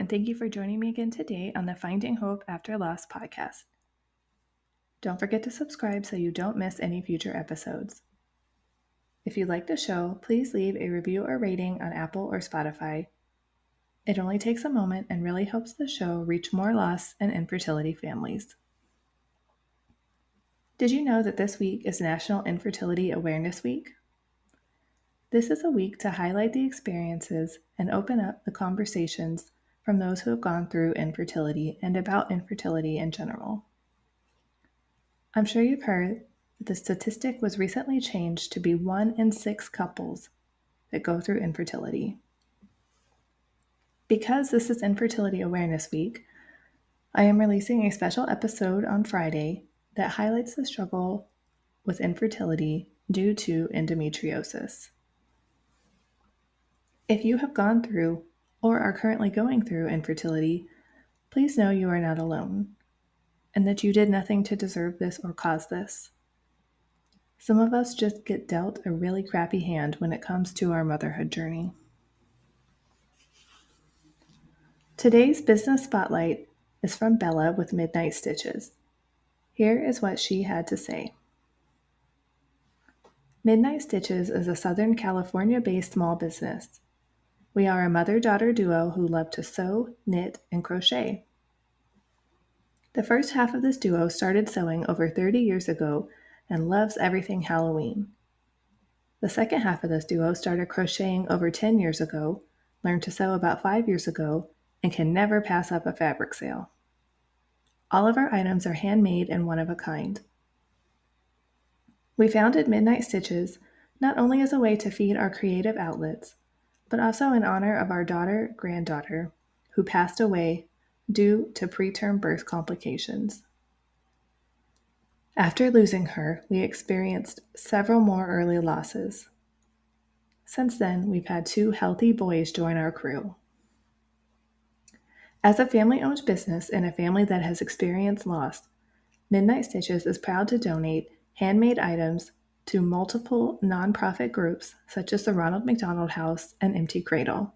and thank you for joining me again today on the Finding Hope After Loss podcast. Don't forget to subscribe so you don't miss any future episodes. If you like the show, please leave a review or rating on Apple or Spotify. It only takes a moment and really helps the show reach more loss and infertility families. Did you know that this week is National Infertility Awareness Week? This is a week to highlight the experiences and open up the conversations from those who have gone through infertility and about infertility in general. I'm sure you've heard that the statistic was recently changed to be 1 in 6 couples that go through infertility. Because this is Infertility Awareness Week, I am releasing a special episode on Friday that highlights the struggle with infertility due to endometriosis. If you have gone through or are currently going through infertility, please know you are not alone and that you did nothing to deserve this or cause this. Some of us just get dealt a really crappy hand when it comes to our motherhood journey. Today's business spotlight is from Bella with Midnight Stitches. Here is what she had to say. Midnight Stitches is a Southern California-based small business. We are a mother-daughter duo who love to sew, knit, and crochet. The first half of this duo started sewing over 30 years ago and loves everything Halloween. The second half of this duo started crocheting over 10 years ago, learned to sew about 5 years ago, and can never pass up a fabric sale. All of our items are handmade and one of a kind. We founded Midnight Stitches not only as a way to feed our creative outlets, but also in honor of our granddaughter, who passed away due to preterm birth complications. After losing her, we experienced several more early losses. Since then, we've had 2 healthy boys join our crew. As a family-owned business and a family that has experienced loss, Midnight Stitches is proud to donate handmade items to multiple nonprofit groups such as the Ronald McDonald House and Empty Cradle.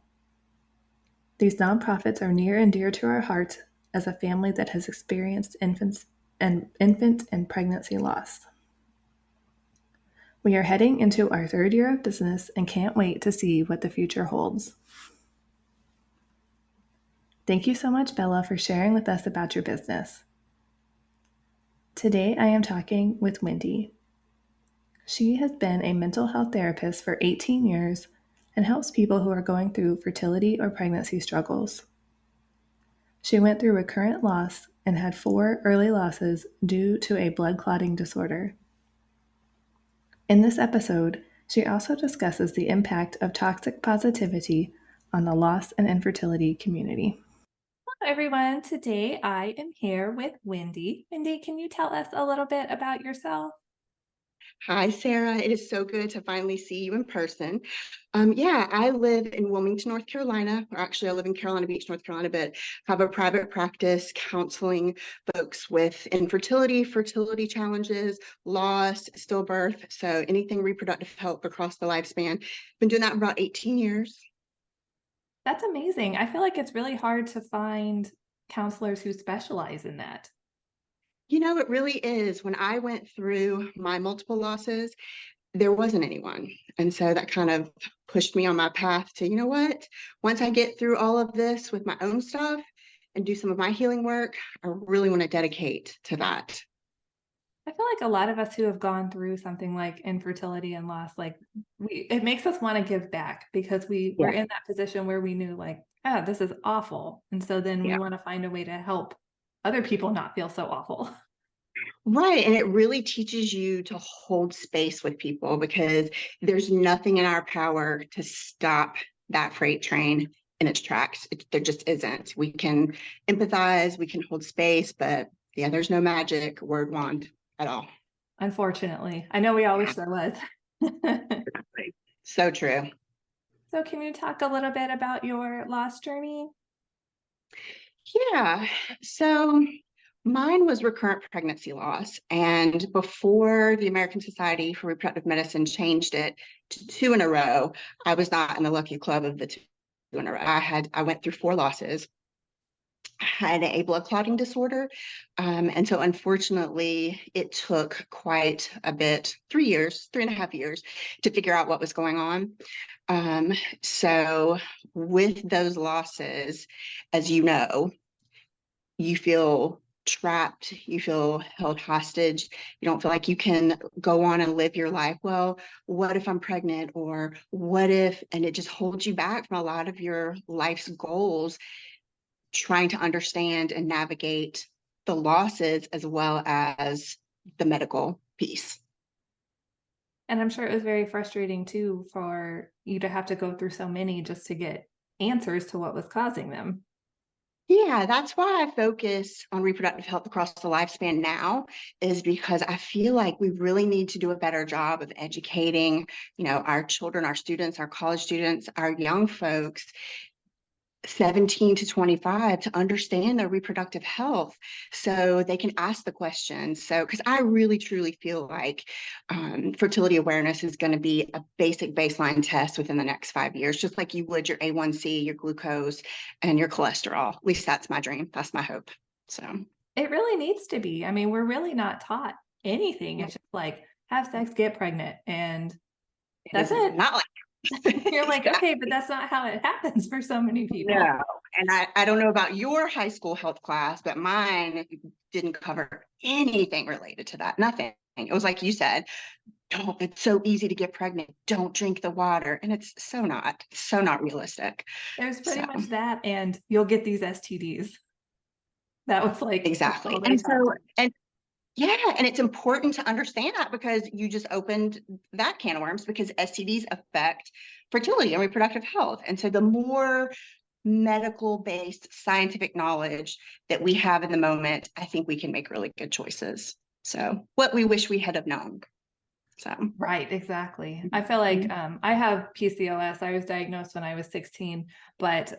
These nonprofits are near and dear to our hearts as a family that has experienced infant and pregnancy loss. We are heading into our 3rd year of business and can't wait to see what the future holds. Thank you so much, Bella, for sharing with us about your business. Today I am talking with Wendy. She has been a mental health therapist for 18 years and helps people who are going through fertility or pregnancy struggles. She went through recurrent loss and had 4 early losses due to a blood clotting disorder. In this episode, she also discusses the impact of toxic positivity on the loss and infertility community. Hello, everyone. Today I am here with Wendy. Wendy, can you tell us a little bit about yourself? Hi, Sarah. It is so good to finally see you in person. I live in Wilmington, North Carolina, or actually I live in Carolina Beach, North Carolina, but have a private practice counseling folks with infertility, fertility challenges, loss, stillbirth, so anything reproductive health across the lifespan. Been doing that for about 18 years. That's amazing. I feel like it's really hard to find counselors who specialize in that. It really is. When I went through my multiple losses, there wasn't anyone. And so that kind of pushed me on my path to, what? Once I get through all of this with my own stuff and do some of my healing work, I really want to dedicate to that. I feel like a lot of us who have gone through something like infertility and loss, it makes us want to give back because we're in that position where we knew this is awful. And so then we want to find a way to help other people not feel so awful. Right. And it really teaches you to hold space with people because there's nothing in our power to stop that freight train in its tracks. There just isn't. We can empathize, we can hold space, but there's no magic word wand at all. Unfortunately, I know we all wish there was. So true. So can you talk a little bit about your loss journey? Yeah. So mine was recurrent pregnancy loss. And before the American Society for Reproductive Medicine changed it to 2 in a row, I was not in the lucky club of the 2 in a row. I went through 4 losses. had a blood clotting disorder. And so unfortunately, it took quite a bit, 3 years, 3.5 years, to figure out what was going on. Um, so with those losses, as you know, you feel trapped, you feel held hostage, you don't feel like you can go on and live your life. Well, what if I'm pregnant? Or what if, and it just holds you back from a lot of your life's goals, trying to understand and navigate the losses as well as the medical piece. And I'm sure it was very frustrating too for you to have to go through so many just to get answers to what was causing them. Yeah, that's why I focus on reproductive health across the lifespan now, is because I feel like we really need to do a better job of educating, our children, our students, our college students, our young folks 17 to 25 to understand their reproductive health so they can ask the questions. So, because I really truly feel like fertility awareness is going to be a basic baseline test within the next 5 years, just like you would your A1C, your glucose, and your cholesterol. At least that's my dream. That's my hope. So, It really needs to be. I mean, we're really not taught anything. It's just like have sex, get pregnant, and it that's is it. not like You're like, exactly. okay, but that's not how it happens for so many people. No. And I don't know about your high school health class, but mine didn't cover anything related to that. Nothing. It was like you said, don't, it's so easy to get pregnant. Don't drink the water. And it's so not realistic. There's pretty So much that, and you'll get these STDs. That was like that's all exactly. they talked. And yeah, and it's important to understand that because you just opened that can of worms, because STDs affect fertility and reproductive health. And so the more medical based scientific knowledge that we have in the moment, I think we can make really good choices. So what we wish we had have known. So Right, exactly. I feel like I have PCOS. I was diagnosed when I was 16, but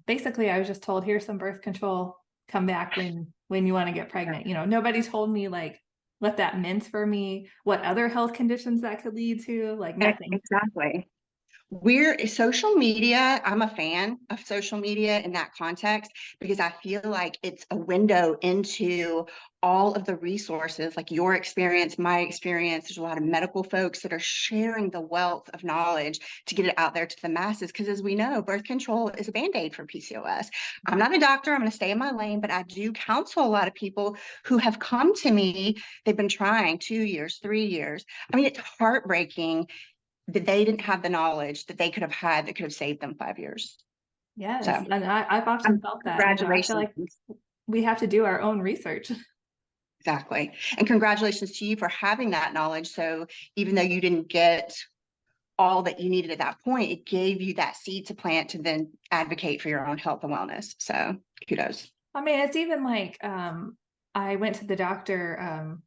basically I was just told, here's some birth control, come back when you want to get pregnant. Nobody told me like what that meant for me, what other health conditions that could lead to, like nothing. exactly. We're social media. I'm a fan of social media in that context because I feel like it's a window into all of the resources, like your experience, my experience. There's a lot of medical folks that are sharing the wealth of knowledge to get it out there to the masses. Because as we know, birth control is a band-aid for PCOS. I'm not a doctor, I'm going to stay in my lane, but I do counsel a lot of people who have come to me. They've been trying 2 years, 3 years. I mean, it's heartbreaking that they didn't have the knowledge that they could have had that could have saved them 5 years. Yes. So, And I've often felt that, I feel congratulations. like we have to do our own research. Exactly. And congratulations to you for having that knowledge. So, even though you didn't get all that you needed at that point, it gave you that seed to plant to then advocate for your own health and wellness. So, kudos. I mean, it's even like I went to the doctor,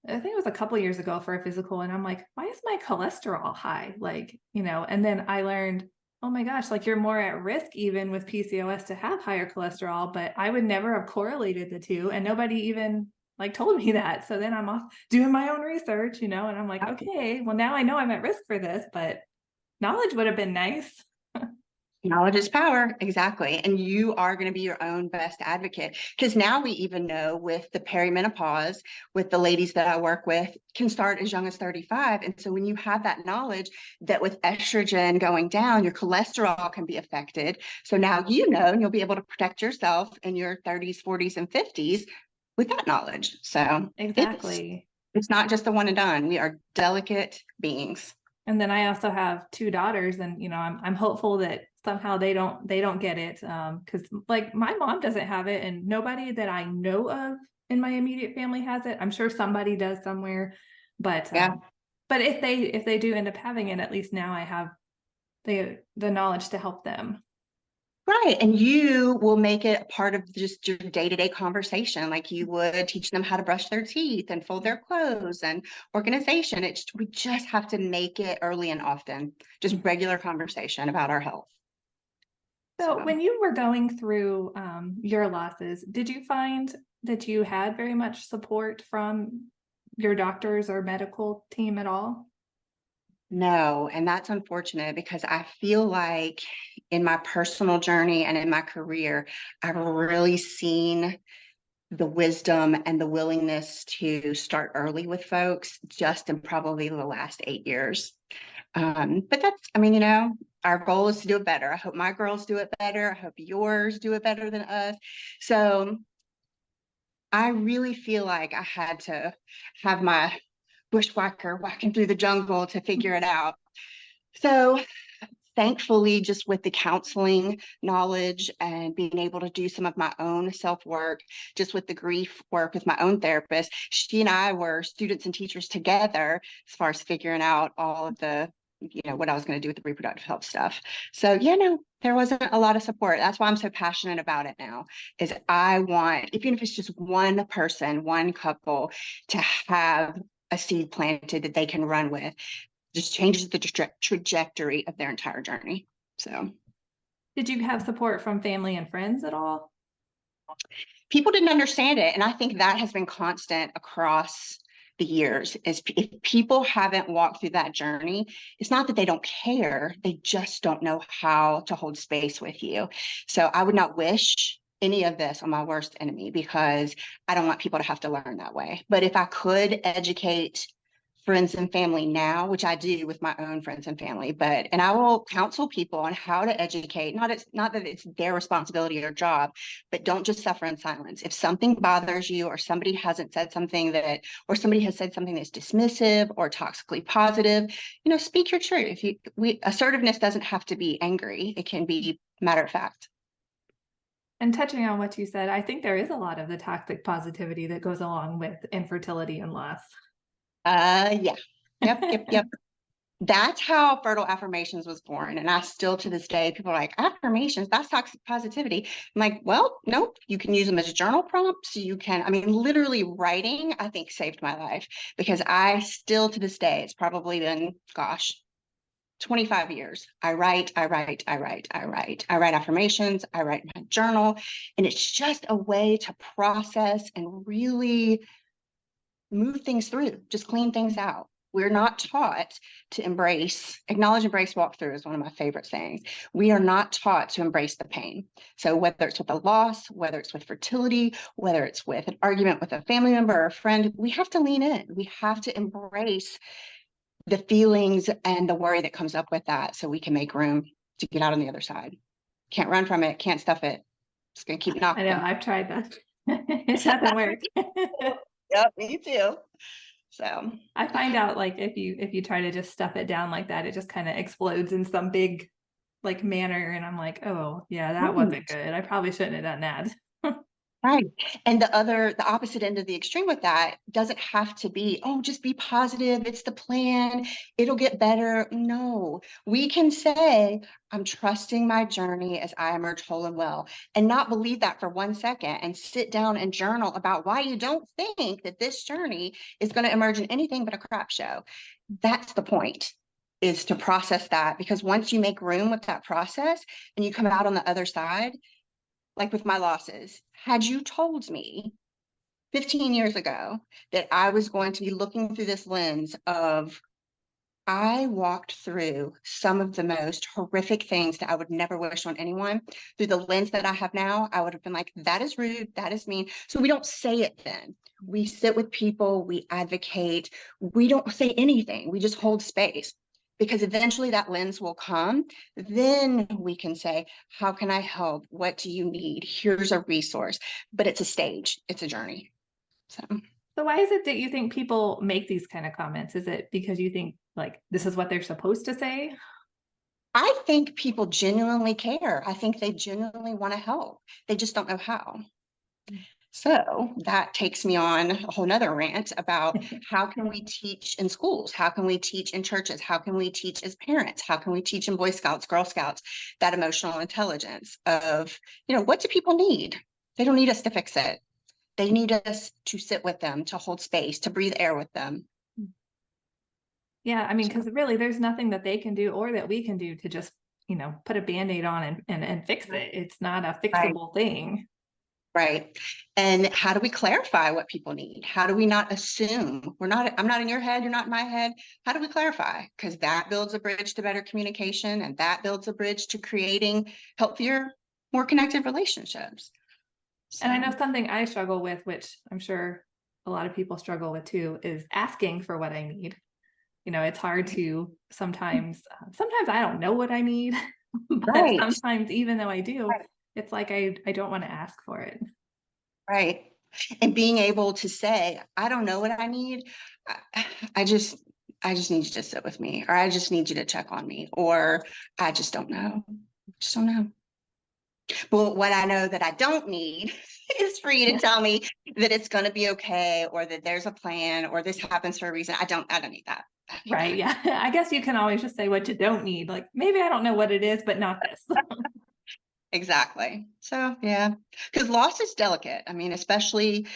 I think it was a couple years ago for a physical, and I'm like, why is my cholesterol high? Like, and then I learned, oh my gosh, like you're more at risk even with PCOS to have higher cholesterol, but I would never have correlated the two, and nobody even like told me that. So then I'm off doing my own research, and I'm like, okay, well now I know I'm at risk for this, but knowledge would have been nice. Knowledge is power. Exactly. And you are going to be your own best advocate. Because now we even know with the perimenopause, with the ladies that I work with, can start as young as 35. And so when you have that knowledge that with estrogen going down, your cholesterol can be affected. So now and you'll be able to protect yourself in your 30s, 40s, and 50s with that knowledge. So it's Exactly. it's not just a one and done. We are delicate beings. And then I also have two daughters, and I'm hopeful that somehow they don't get it, because like my mom doesn't have it, and nobody that I know of in my immediate family has it. I'm sure somebody does somewhere, but Yeah. if they do end up having it, at least now I have the knowledge to help them. Right. And you will make it a part of just your day-to-day conversation, like you would teach them how to brush their teeth and fold their clothes and organization. We just have to make it early and often, just regular conversation about our health. So So when you were going through your losses, did you find that you had very much support from your doctors or medical team at all? No, and that's unfortunate because I feel like in my personal journey and in my career, I've really seen the wisdom and the willingness to start early with folks just in probably the last 8 years. But that's, I mean, our goal is to do it better. I hope my girls do it better. I hope yours do it better than us. So I really feel like I had to have my bushwhacker walking through the jungle to figure it out. So thankfully, just with the counseling knowledge and being able to do some of my own self work, just with the grief work with my own therapist, she and I were students and teachers together as far as figuring out all of the, what I was going to do with the reproductive health stuff. So, no, there wasn't a lot of support. That's why I'm so passionate about it now, is I want, even if it's just one person, one couple, to have a seed planted that they can run with, just changes the trajectory of their entire journey. So Did you have support from family and friends at all? people didn't understand it. And I think that has been constant across the years is if people haven't walked through that journey, it's not that they don't care, they just don't know how to hold space with you. So I would not wish any of this on my worst enemy because I don't want people to have to learn that way. But if I could educate friends and family now, which I do with my own friends and family, and I will counsel people on how to educate. Not that it's their responsibility or job, but don't just suffer in silence. If something bothers you, or somebody hasn't said something or somebody has said something that's dismissive or toxically positive, speak your truth. Assertiveness doesn't have to be angry; it can be matter of fact. And touching on what you said, I think there is a lot of the toxic positivity that goes along with infertility and loss. Yeah. Yep. That's how Fertile Affirmations was born. And I still to this day, people are like, affirmations, that's toxic positivity. I'm like, well, nope, you can use them as journal prompts. I mean, literally writing, I think saved my life because I still to this day, it's probably been, gosh, 25 years. I write affirmations, I write my journal. And it's just a way to process and really move things through, just clean things out. We're not taught to acknowledge, embrace, walk through is one of my favorite things. We are not taught to embrace the pain. So whether it's with a loss, whether it's with fertility, whether it's with an argument with a family member or a friend, we have to lean in. We have to embrace the feelings and the worry that comes up with that so we can make room to get out on the other side. Can't run from it, can't stuff it. It's going to keep I know, knocking. I've tried that. It doesn't work. Yep, me too. So I find out like if you try to just stuff it down like that, it just kind of explodes in some big like manner. And I'm like, oh yeah, that wasn't good. I probably shouldn't have done that. right. And the opposite end of the extreme with that doesn't have to be, oh, just be positive. It's the plan. It'll get better. No, we can say, I'm trusting my journey as I emerge whole and well, and not believe that for 1 second and sit down and journal about why you don't think that this journey is going to emerge in anything but a crap show. That's the point, is to process that, because once you make room with that process and you come out on the other side, like with my losses, had you told me 15 years ago that I was going to be looking through this lens of I walked through some of the most horrific things that I would never wish on anyone through the lens that I have now, I would have been like, that is rude, that is mean. So we don't say it then. We sit with people, we advocate, we don't say anything, we just hold space. Because eventually that lens will come. Then we can say, how can I help? What do you need? Here's a resource. But it's a stage, it's a journey. So So why is it that you think people make these kind of comments? Is it because you think like this is what they're supposed to say? I think people genuinely care. I think they genuinely want to help. They just don't know how. So that takes me on a whole nother rant about how can we teach in schools? How can we teach in churches? How can we teach as parents? How can we teach in Boy Scouts, Girl Scouts, that emotional intelligence of, what do people need? They don't need us to fix it. They need us to sit with them, to hold space, to breathe air with them. Yeah, I mean, So, because really there's nothing that they can do or that we can do to just, put a band-aid on and fix it. It's not a right. fixable thing. Right. And how do we clarify what people need? How do we not assume? I'm not in your head, you're not in my head. How do we clarify? Because that builds a bridge to better communication, and that builds a bridge to creating healthier, more connected relationships. And I So, know something I struggle with, which I'm sure a lot of people struggle with too, is asking for what I need. It's hard to sometimes I don't know what I need, but right, sometimes even though I do, it's like I don't want to ask for it. right. And being able to say, I don't know what I need. I, I just, I just need you to sit with me, or I just need you to check on me, or I just don't know. Just don't know. But what I know that I don't need is for you to tell me that it's going to be okay, or that there's a plan, or this happens for a reason. I don't need that. I don't need Right. that. Yeah. I guess you can always just say what you don't need. Like, maybe I don't know what it is, but not this. Exactly. So yeah, because loss is delicate. I mean, especially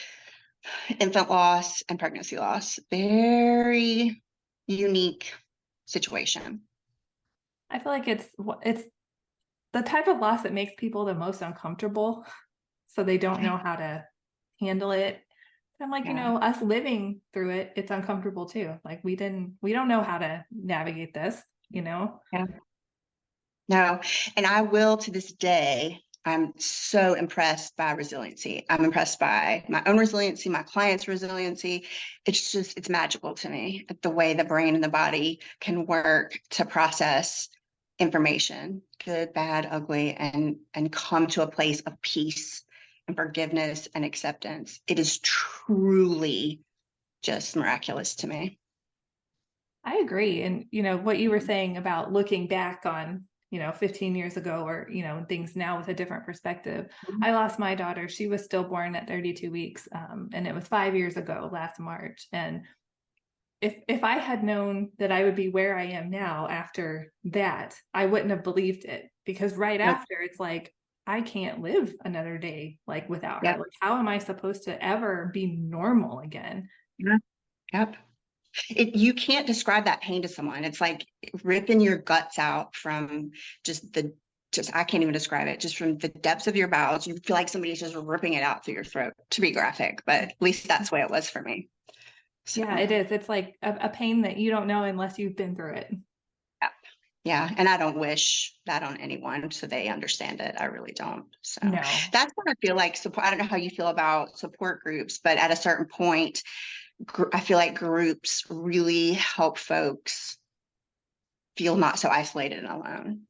infant loss and pregnancy loss, very unique situation. I feel like it's the type of loss that makes people the most uncomfortable. So they don't know how to handle it. I'm like, Yeah. us living through it, it's uncomfortable too. Like we don't know how to navigate this. Yeah. No, and I will to this day. I'm so impressed by resiliency. I'm impressed by my own resiliency, my clients' resiliency. It's magical to me the way the brain and the body can work to process information, good, bad, ugly, and come to a place of peace and forgiveness and acceptance. It is truly just miraculous to me. I agree. And what you were saying about looking back on 15 years ago, or things now with a different perspective. I lost my daughter. She was stillborn at 32 weeks, and it was 5 years ago last March. And if I had known that I would be where I am now after that, I wouldn't have believed it, because right Yep. after, it's like, I can't live another day like without her. Yep. Like, how am I supposed to ever be normal again? Yep. Yep. You can't describe that pain to someone. It's like ripping your guts out from just the just I can't even describe it. Just from the depths of your bowels, you feel like somebody's just ripping it out through your throat. To be graphic, but at least that's the way it was for me. So Yeah, it is. It's like a pain that you don't know unless you've been through it. yeah, yeah. And I don't wish that on anyone, so they understand it. I really don't. So No. that's what I feel like. Support. I don't know how you feel about support groups, but at a certain point, I feel like groups really help folks feel not so isolated and alone.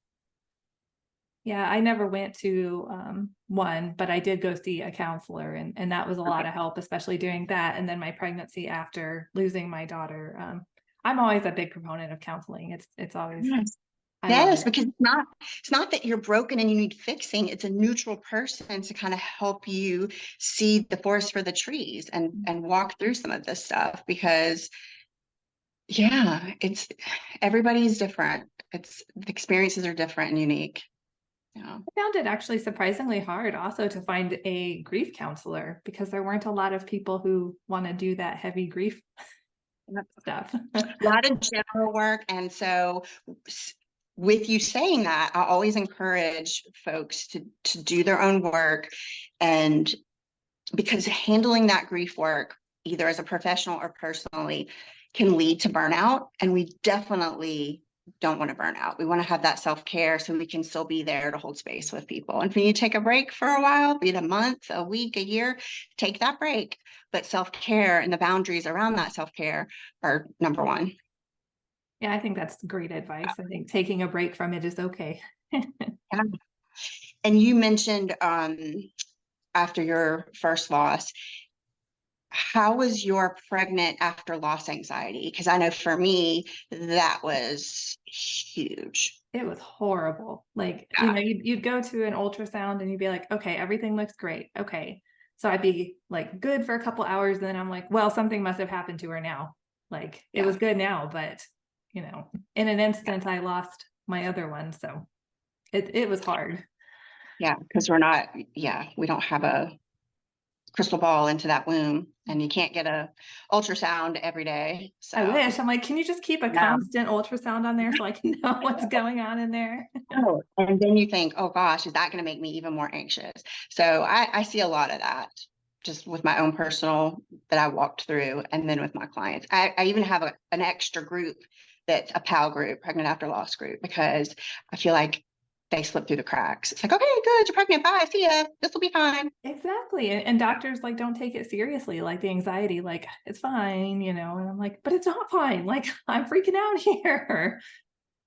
Yeah, I never went to one, but I did go see a counselor, and that was a lot Okay. of help, especially during that. And then my pregnancy after losing my daughter. I'm always a big proponent of counseling. It's always, Yes. I love Yes, it. because it's not that you're broken and you need fixing. It's a neutral person to kind of help you see the forest for the trees and walk through some of this stuff because yeah, it's everybody's different. It's the experiences are different and unique. Yeah. I found it actually surprisingly hard also to find a grief counselor, because there weren't a lot of people who want to do that heavy grief stuff. A lot of general work. And so with you saying that, I always encourage folks to do their own work and because handling that grief work, either as a professional or personally, can lead to burnout. And we definitely don't want to burn out. We want to have that self care so we can still be there to hold space with people. And when you take a break for a while, be it a month, a week, a year, take that break. But self care and the boundaries around that self care are number one. Yeah, I think that's great advice. I think taking a break from it is okay. Yeah. And you mentioned after your first loss, how was your pregnant after loss anxiety? Because I know for me, that was huge. It was horrible. Like, Yeah. you'd go to an ultrasound and you'd be like, okay, everything looks great. Okay. So I'd be like good for a couple hours. And then I'm like, well, something must have happened to her now. Like, it Yeah. was good now, but in an instant, I lost my other one. So it was hard. Yeah. Because we're not, yeah, we don't have crystal ball into that womb, and you can't get a ultrasound every day. I So wish. I'm like, can you just keep a yeah. constant ultrasound on there so I can know what's going on in there? Oh, and then you think, oh gosh, is that going to make me even more anxious? So I see a lot of that just with my own personal that I walked through, and then with my clients. I even have an extra group that's a PAL group, pregnant after loss group, because I feel like they slip through the cracks. It's like, okay, good, you're pregnant, bye, see ya, this will be fine. Exactly. And doctors like don't take it seriously, like the anxiety, like it's fine, you know. And I'm like, but it's not fine. Like I'm freaking out here.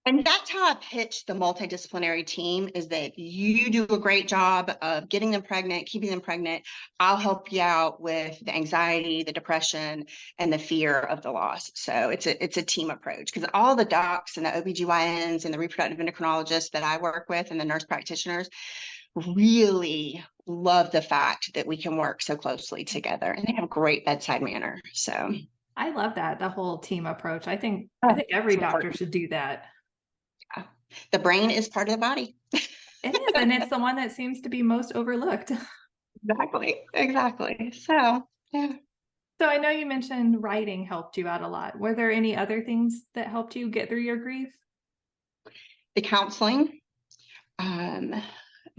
And that's how I pitch the multidisciplinary team, is that you do a great job of getting them pregnant, keeping them pregnant. I'll help you out with the anxiety, the depression, and the fear of the loss. So it's a team approach, because all the docs and the OBGYNs and the reproductive endocrinologists that I work with and the nurse practitioners really love the fact that we can work so closely together, and they have great bedside manner. So I love that, the whole team approach. I oh, think every it's doctor important. should do that. Yeah. The brain is part of the body. It is, and it's the one that seems to be most overlooked. Exactly. Exactly. So, yeah, So I know you mentioned writing helped you out a lot. Were there any other things that helped you get through your grief? the counseling, um,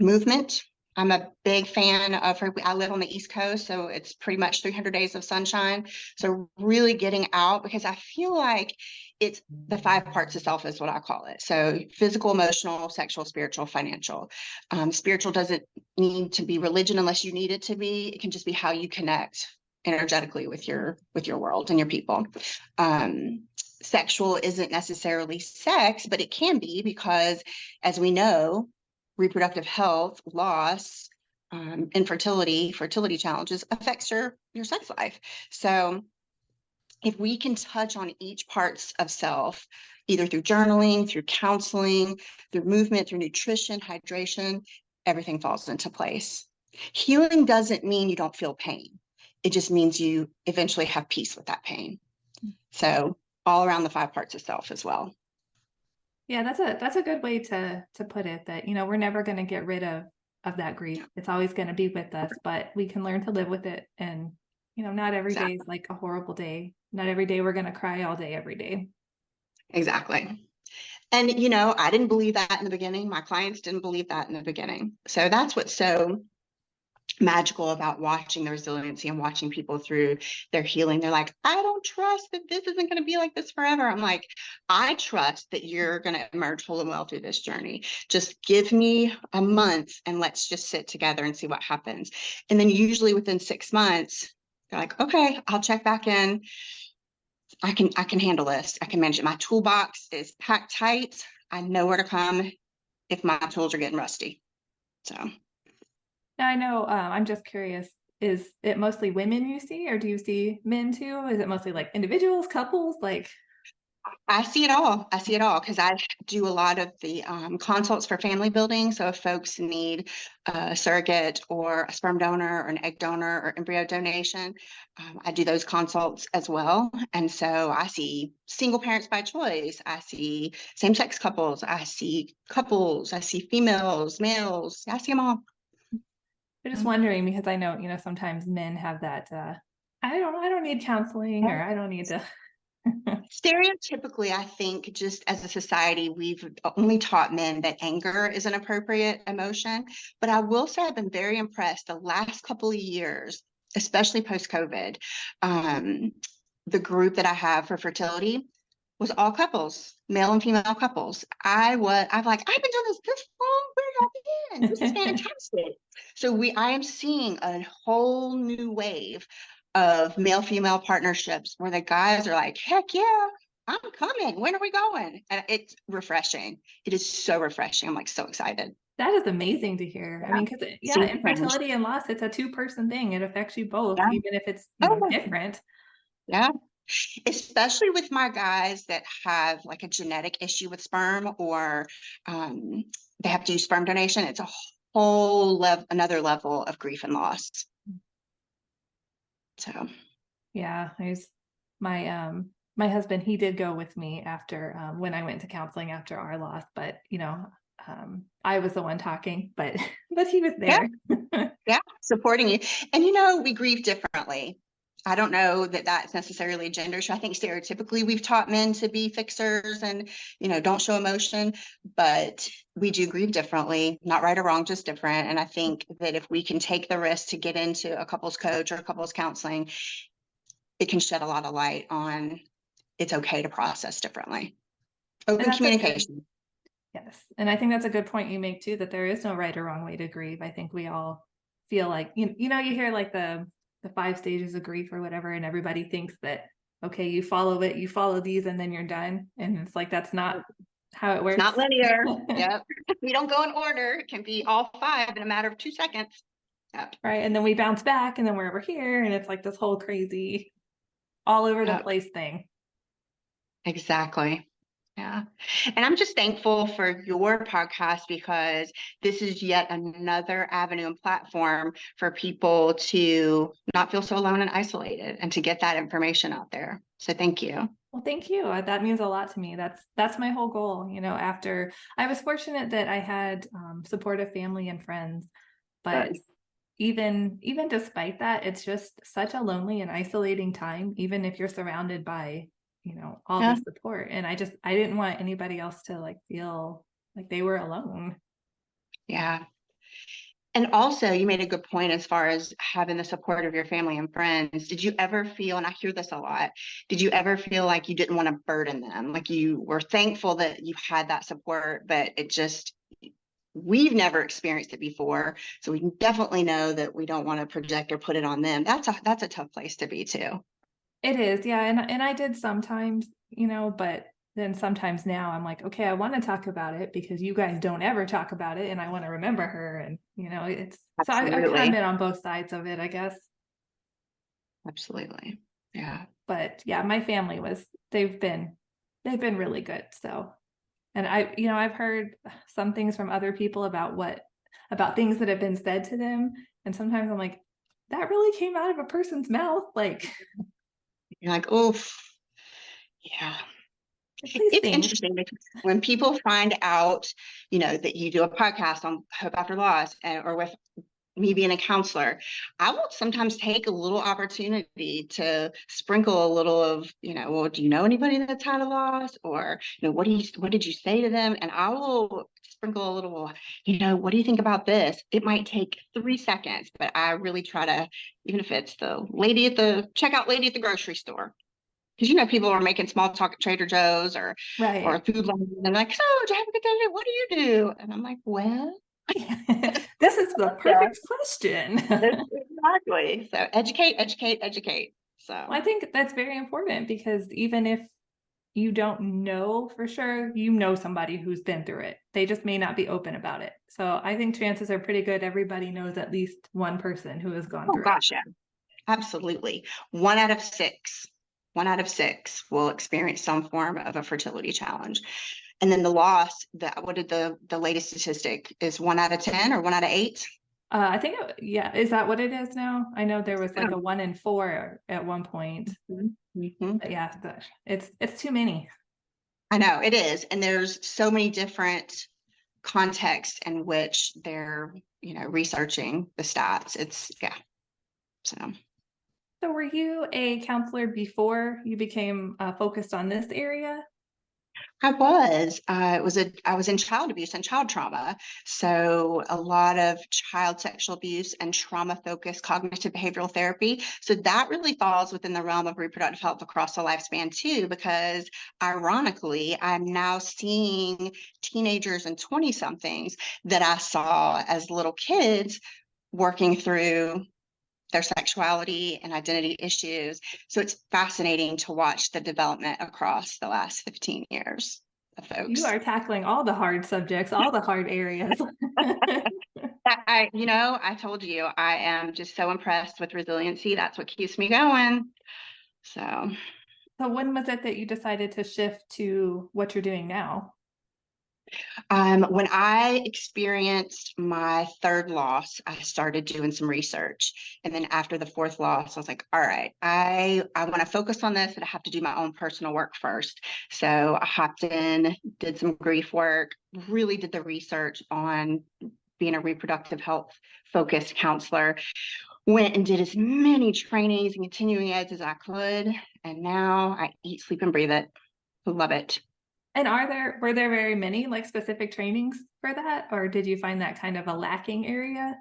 movement. I'm a big fan of her. I live on the East Coast, so it's pretty much 300 days of sunshine. So really getting out, because I feel like it's the five parts of self is what I call it. So physical, emotional, sexual, spiritual, financial. Spiritual doesn't need to be religion unless you need it to be. It can just be how you connect energetically with your world and your people. Sexual isn't necessarily sex, but it can be, because as we know, reproductive health, loss, infertility, fertility challenges affects your sex life. So if we can touch on each parts of self, either through journaling, through counseling, through movement, through nutrition, hydration, everything falls into place. Healing doesn't mean you don't feel pain. It just means you eventually have peace with that pain. So all around the five parts of self as well. Yeah, that's a good way to put it, that you know, we're never going to get rid of that grief. It's always going to be with us, but we can learn to live with it. And you know, not every day is Exactly. like a horrible day. Not every day we're going to cry all day every day. Exactly. And, I didn't believe that in the beginning. My clients didn't believe that in the beginning. So that's what's so magical about watching the resiliency and watching people through their healing. They're like, I don't trust that this isn't going to be like this forever. I'm like, I trust that you're going to emerge whole and well through this journey. Just give me a month and let's just sit together and see what happens. And then usually within 6 months, they're like, okay, I'll check back in. I can handle this. I can manage it. My toolbox is packed tight. I know where to come if my tools are getting rusty. So Now, I know, I'm just curious, is it mostly women you see, or do you see men too? Is it mostly like individuals, couples? Like, I see it all. I see it all, because I do a lot of the consults for family building. So if folks need a surrogate or a sperm donor or an egg donor or embryo donation, I do those consults as well. And so I see single parents by choice. I see same-sex couples. I see couples. I see females, males. I see them all. I'm just wondering because I know, you know, sometimes men have that, I don't need counseling, or I don't need to. Stereotypically, I think just as a society, we've only taught men that anger is an appropriate emotion. But I will say I've been very impressed the last couple of years, especially post-COVID. Um, the group that I have for fertility was all couples, male and female couples. I'm like, I've been doing this long. Where have you been? This is fantastic. So I am seeing a whole new wave of male female partnerships where the guys are like, heck yeah, I'm coming. When are we going? And it's refreshing. It is so refreshing. I'm like so excited. That is amazing to hear. I Yeah. mean, because yeah, Seeing friends. infertility and loss, it's a two-person thing. It affects you both, Yeah. even if it's, you know, Oh, different. yeah. Especially with my guys that have like a genetic issue with sperm, or um, they have to use sperm donation. It's a another level of grief and loss. So Yeah, there's my husband, he did go with me after when I went to counseling after our loss, but you know, I was the one talking, but but he was yeah, there. Yeah, supporting you. And we grieve differently. I don't know that that's necessarily a gender issue. I think stereotypically we've taught men to be fixers and, don't show emotion, but we do grieve differently, not right or wrong, just different. And I think that if we can take the risk to get into a couples coach or a couples counseling, it can shed a lot of light on it's okay to process differently. And Open that's a good, communication. yes. And I think that's a good point you make too, that there is no right or wrong way to grieve. I think we all feel like, you hear like the 5 stages of grief or whatever, and everybody thinks that, okay, you follow it, you follow these, and then you're done. And it's like, that's not how it It's works. not linear. Yep. We don't go in order. It can be all five in a matter of 2 seconds. Yep. Right. And then we bounce back and then we're over here. And it's like this whole crazy, all over the Yep. place thing. Exactly. Yeah. And I'm just thankful for your podcast because this is yet another avenue and platform for people to not feel so alone and isolated and to get that information out there. So thank you. Well, thank you. That means a lot to me. That's my whole goal. After I was fortunate that I had supportive family and friends, but Good. even despite that, it's just such a lonely and isolating time, even if you're surrounded by, all Yeah. the support. And I didn't want anybody else to like feel like they were alone. Yeah. And also, you made a good point as far as having the support of your family and friends. Did you ever feel, and I hear this a lot, did you ever feel like you didn't want to burden them? Like you were thankful that you had that support, but we've never experienced it before. So we can definitely know that we don't want to project or put it on them. That's a tough place to be too. It is, yeah, and I did sometimes, but then sometimes now I'm like, okay, I want to talk about it because you guys don't ever talk about it, and I want to remember her, and it's so I've kind of Absolutely. been on both sides of it, I guess. Absolutely. Yeah. But yeah, my family they've been really good. So, and I've heard some things from other people about things that have been said to them, and sometimes I'm like, that really came out of a person's mouth, like You're like, oh, yeah. please It's think. interesting because when people find out, that you do a podcast on Hope After Loss or with me being a counselor, I will sometimes take a little opportunity to sprinkle a little of, well, do you know anybody that's had a loss? Or, what did you say to them? And I will sprinkle a little, what do you think about this? It might take 3 seconds, but I really try to, even if it's the checkout lady at the grocery store, because people are making small talk at Trader Joe's or a Right. food line, and they're like, "So, did you have a good day? What do you do?" And I'm like, "Well, This is the yeah, perfect question. exactly." So educate, educate, educate. Well, I So think that's very important because even if you don't know for sure, somebody who's been through it. They just may not be open about it. So I think chances are pretty good everybody knows at least one person who has gone oh through it. gosh, yeah, absolutely. 1 out of 6, 1 out of 6 will experience some form of a fertility challenge. And then the loss, what did the latest statistic is 1 out of 10 or 1 out of 8? I think, yeah, is that what it is now? I know there was like a 1 in 4 at one point. Mm-hmm. But yeah, it's too many. I know it is. And there's so many different contexts in which they're, researching the stats. Yeah. So So were you a counselor before you became focused on this area? I was in child abuse and child trauma. So a lot of child sexual abuse and trauma focused cognitive behavioral therapy. So that really falls within the realm of reproductive health across the lifespan too, because ironically, I'm now seeing teenagers and 20 somethings that I saw as little kids working through their sexuality and identity issues. So it's fascinating to watch the development across the last 15 years of You folks. are tackling all the hard subjects, all the hard areas. I told you, I am just so impressed with resiliency. That's what keeps me going. So So when was it that you decided to shift to what you're doing now? When I experienced my third loss, I started doing some research. And then after the fourth loss, I was like, all right, I want to focus on this, but I have to do my own personal work first. So I hopped in, did some grief work, really did the research on being a reproductive health focused counselor. Went and did as many trainings and continuing eds as I could. And now I eat, sleep, and breathe it. Love it. And were there very many like specific trainings for that, or did you find that kind of a lacking area?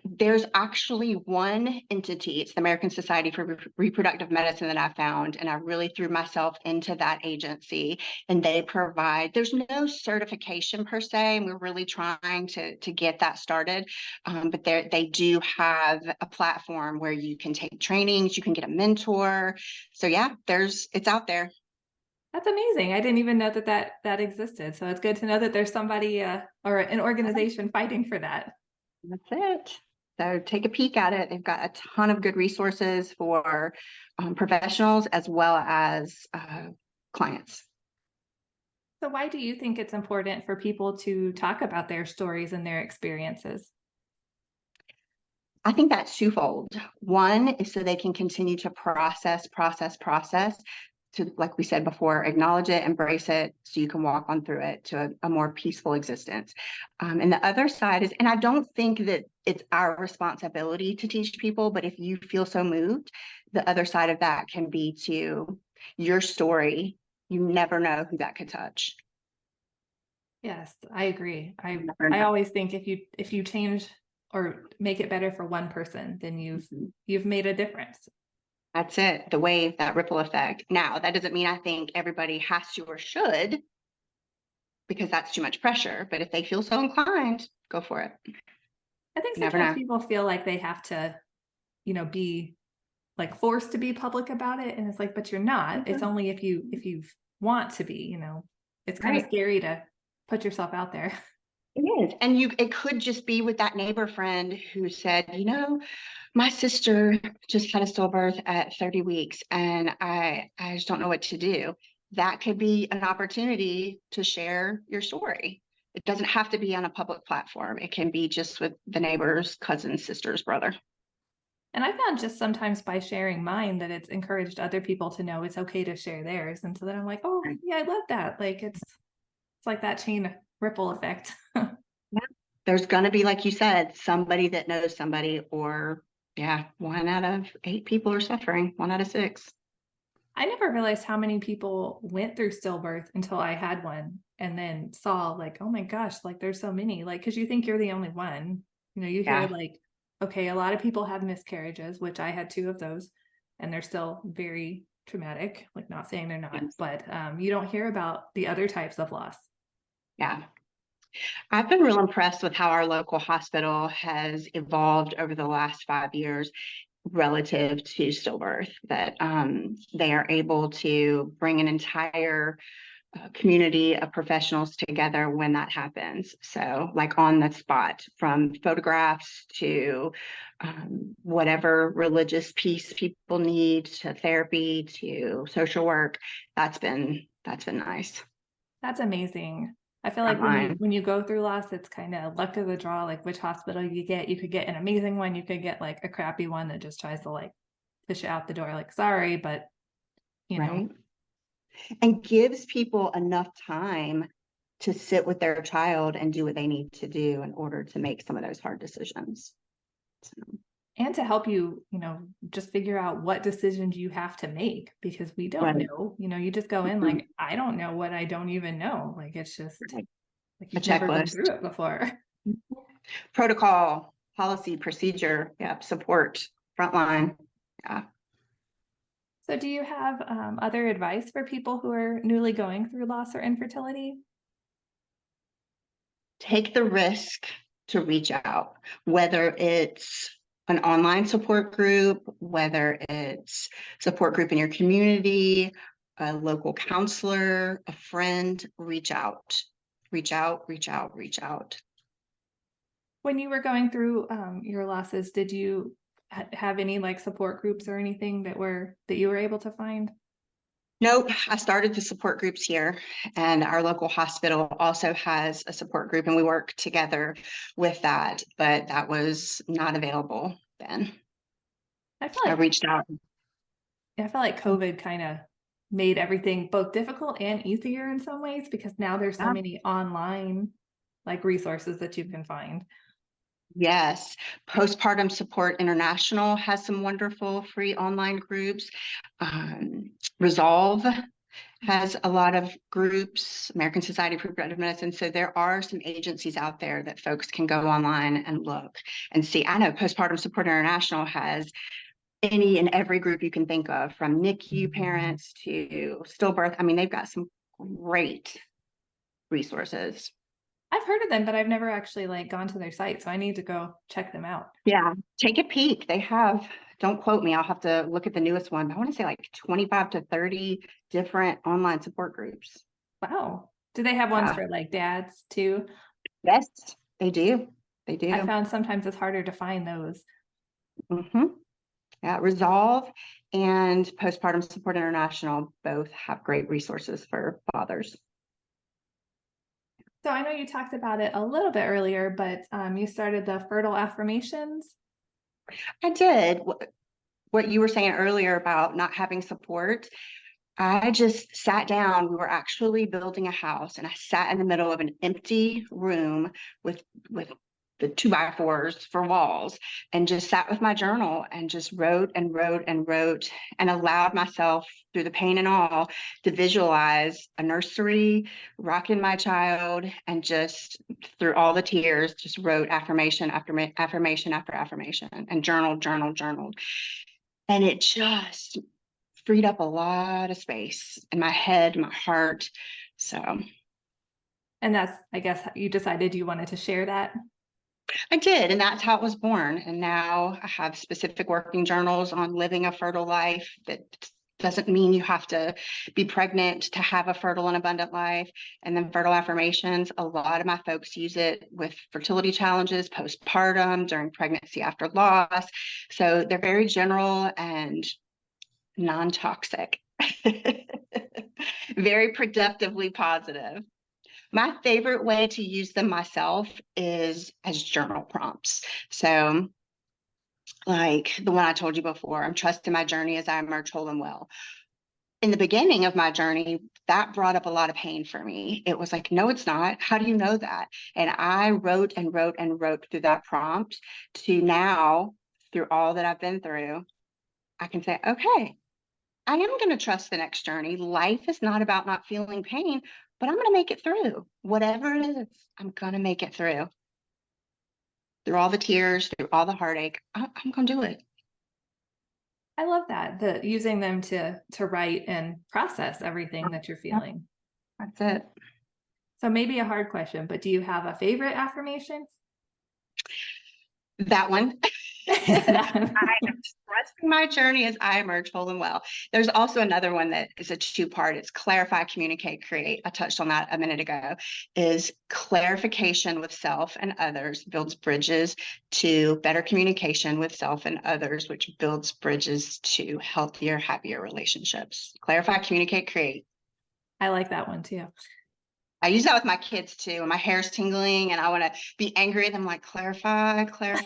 There's actually one entity, it's the American Society for Reproductive Medicine that I found, and I really threw myself into that agency. And they provide, there's no certification per se, and we're really trying to get that started. But they do have a platform where you can take trainings, you can get a mentor. So yeah, it's out there. That's amazing. I didn't even know that existed. So it's good to know that there's somebody or an organization fighting for that. That's it. So take a peek at it. They've got a ton of good resources for professionals as well as clients. So why do you think it's important for people to talk about their stories and their experiences? I think that's twofold. One is so they can continue to process, to, like we said before, acknowledge it, embrace it, so you can walk on through it to a more peaceful existence. And the other side is, and I don't think that it's our responsibility to teach people, but if you feel so moved, the other side of that can be to your story. You never know who that could touch. Yes, I agree. You I never I know. always think if you change or make it better for one person, then Mhm. you've made a difference. That's it, the wave, that ripple effect. Now, that doesn't mean I think everybody has to or should, because that's too much pressure. But if they feel so inclined, go for it. I think You never sometimes know. people feel like they have to, be like forced to be public about it, and it's like, but you're not. It's Mhm. only if you want to be, It's kind of Right. scary to put yourself out there. It is. And it could just be with that neighbor friend who said, my sister just had a stillbirth at 30 weeks and I just don't know what to do. That could be an opportunity to share your story. It doesn't have to be on a public platform. It can be just with the neighbor's cousin, sister's brother. And I found just sometimes by sharing mine that it's encouraged other people to know it's okay to share theirs. And so then I'm like, oh Right. yeah, I love that. Like it's like that chain ripple effect. Yeah. There's going to be, like you said, somebody that knows somebody, or yeah, 1 out of 8 people are suffering, 1 out of 6. I never realized how many people went through stillbirth until I had one and then saw like, oh my gosh, like there's so many. Like, because you think you're the only one. You hear Yeah. like, okay, a lot of people have miscarriages, which I had 2 of those, and they're still very traumatic. Like, not saying they're not, Yes. but you don't hear about the other types of loss. Yeah. I've been real impressed with how our local hospital has evolved over the last 5 years relative to stillbirth, that they are able to bring an entire community of professionals together when that happens. So, like on the spot, from photographs to whatever religious piece people need, to therapy to social work. That's been nice. That's amazing. I feel like Frontline. when you go through loss, it's kind of luck of the draw, like which hospital you get. You could get an amazing one, you could get like a crappy one that just tries to like push you out the door, like sorry, but you know. Right. And gives people enough time to sit with their child and do what they need to do in order to make some of those hard decisions. So, And to help you, just figure out what decisions you have to make because we don't right. know. You just go in Mhm. like, I don't know what I don't even know. Like it's just Right. like A you've never been checklist, through it before. protocol, policy, procedure, yeah, support, frontline. Yeah. So do you have other advice for people who are newly going through loss or infertility? Take the risk to reach out, whether it's an online support group, whether it's support group in your community, a local counselor, a friend. Reach out, reach out, reach out, reach out. When you were going through your losses, did you have any like support groups or anything that you were able to find? Nope, I started the support groups here, and our local hospital also has a support group, and we work together with that, but that was not available then. I feel I like reached out. I feel like COVID kind of made everything both difficult and easier in some ways because now there's so Yeah, many online. like resources that you can find. Yes. Postpartum Support International has some wonderful free online groups. Resolve has a lot of groups, American Society for Reproductive Medicine. So there are some agencies out there that folks can go online and look and see. I know Postpartum Support International has any and every group you can think of, from NICU parents to stillbirth. I mean, they've got some great resources. I've heard of them, but I've never actually like gone to their site, so I need to go check them out. Yeah, take a peek. They have, don't quote me, I'll have to look at the newest one, but I want to say like 25 to 30 different online support groups. Wow. Do they have ones Yeah. for like dads too? Yes, they do. They I do. found sometimes it's harder to find those. Hmm. Yeah, Resolve and Postpartum Support International both have great resources for fathers. So I know you talked about it a little bit earlier, but you started the fertile affirmations. I did. What you were saying earlier about not having support, I just sat down. We were actually building a house, and I sat in the middle of an empty room with the 2x4s for walls, and just sat with my journal and just wrote and wrote and wrote, and allowed myself, through the pain and all, to visualize a nursery, rocking my child, and just through all the tears, just wrote affirmation after affirmation after affirmation, and journaled. And it just freed up a lot of space in my head, my heart. So And that's, I guess, you decided you wanted to share that. I did, and that's how it was born. And now I have specific working journals on living a fertile life. That doesn't mean you have to be pregnant to have a fertile and abundant life. And then fertile affirmations, a lot of my folks use it with fertility challenges, postpartum, during pregnancy after loss. So they're very general and non-toxic. Very productively positive. My favorite way to use them myself is as journal prompts. So, like the one I told you before, I'm trusting my journey as I emerge whole and well. In the beginning of my journey, that brought up a lot of pain for me. It was like, no, it's not. How do you know that? And I wrote and wrote and wrote through that prompt, to now, through all that I've been through, I can say, okay, I am going to trust the next journey. Life is not about not feeling pain, but I'm going to make it through. Whatever it is, I'm going to make it through. Through all the tears, through all the heartache, I'm going to do it. I love that, the using them to write and process everything that you're feeling. That's it. So maybe a hard question, but do you have a favorite affirmation? That one. I am trusting my journey as I emerge whole and well. There's also another one that is a two-part. It's clarify, communicate, create. I touched on that a minute ago. Is clarification with self and others builds bridges to better communication with self and others, which builds bridges to healthier, happier relationships. Clarify, communicate, create. I like that one too. I use that with my kids too. When my hair's tingling and I want to be angry at them, like, clarify, create.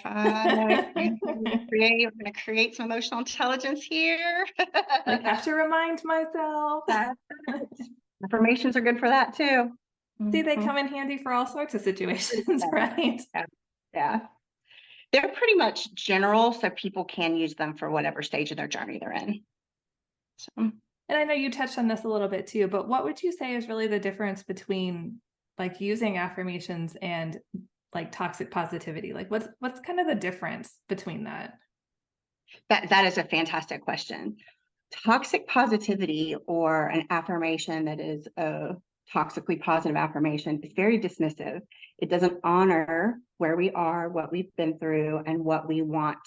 We're going to create some emotional intelligence here. Like, have to remind myself. That's it. Affirmations are good for that too. See, they Mhm. come in handy for all sorts of situations, right? Yeah. Yeah. They're pretty much general, so people can use them for whatever stage of their journey they're in. So, And I know you touched on this a little bit too, but what would you say is really the difference between like using affirmations and like toxic positivity? Like what's kind of the difference between that? that is a fantastic question. Toxic positivity, or an affirmation that is a toxically positive affirmation, is very dismissive. It doesn't honor where we are, what we've been through, and what we want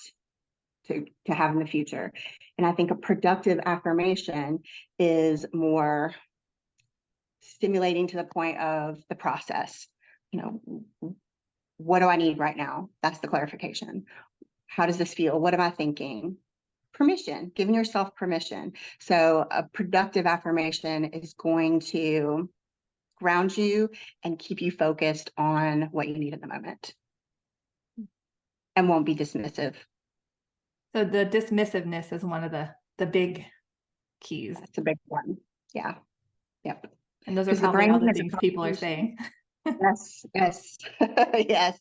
to have in the future. And I think a productive affirmation is more stimulating to the point of the process. You know, what do I need right now? That's the clarification. How does this feel? What am I thinking? Permission, giving yourself permission. So a productive affirmation is going to ground you and keep you focused on what you need at the moment, and won't be dismissive. So the dismissiveness is one of the big keys. That's a big one. Yeah. Yep. And those are Because the probably brain all the has a things people are population. saying. Yes, yes, yes.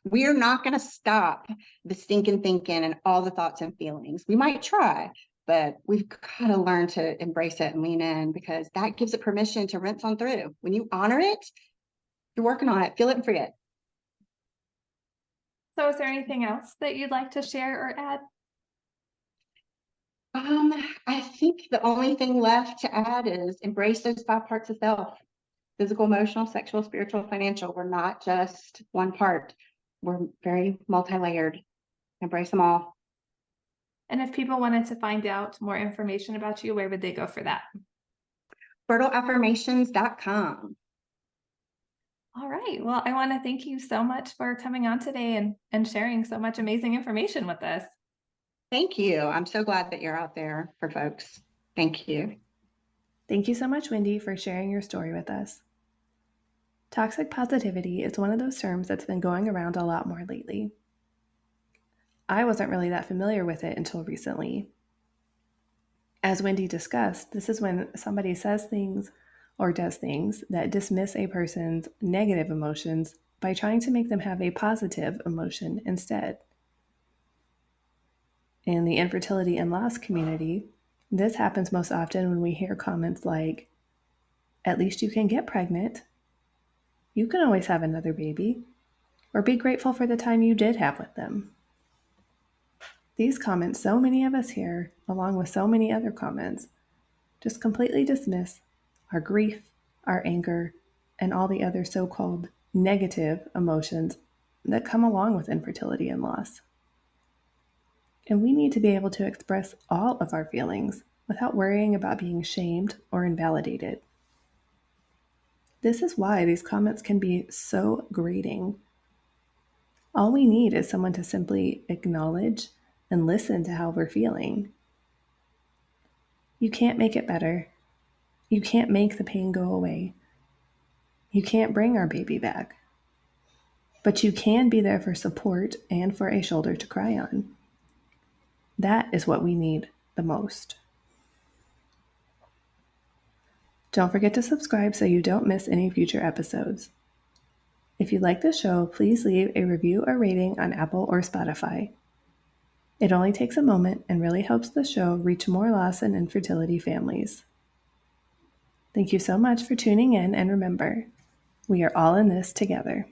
We're not going to stop the stinking thinking and all the thoughts and feelings. We might try, but we've got to learn to embrace it and lean in because that gives it permission to rinse on through. When you honor it, you're working on it, feel it and free it. So, is there anything else that you'd like to share or add? Um, I think the only thing left to add is embrace those 5 parts of self: physical, emotional, sexual, spiritual, financial. We're not just one part. We're very multi-layered. Embrace them all. And if people wanted to find out more information about you, where would they go for that? Fertileaffirmations.com. All right. Well, I want to thank you so much for coming on today and sharing so much amazing information with us. Thank you. I'm so glad that you're out there for folks. Thank you. Thank you so much, Wendy, for sharing your story with us. Toxic positivity is one of those terms that's been going around a lot more lately. I wasn't really that familiar with it until recently. As Wendy discussed, this is when somebody says things or does things that dismiss a person's negative emotions by trying to make them have a positive emotion instead. In the infertility and loss community, this happens most often when we hear comments like, "At least you can get pregnant," "You can always have another baby," or "Be grateful for the time you did have with them." These comments so many of us hear, along with so many other comments, just completely dismiss our grief, our anger, and all the other so-called negative emotions that come along with infertility and loss. And we need to be able to express all of our feelings without worrying about being shamed or invalidated. This is why these comments can be so grating. All we need is someone to simply acknowledge and listen to how we're feeling. You can't make it better. You can't make the pain go away. You can't bring our baby back. But you can be there for support and for a shoulder to cry on. That is what we need the most. Don't forget to subscribe so you don't miss any future episodes. If you like the show, please leave a review or rating on Apple or Spotify. It only takes a moment and really helps the show reach more loss and infertility families. Thank you so much for tuning in, and remember, we are all in this together.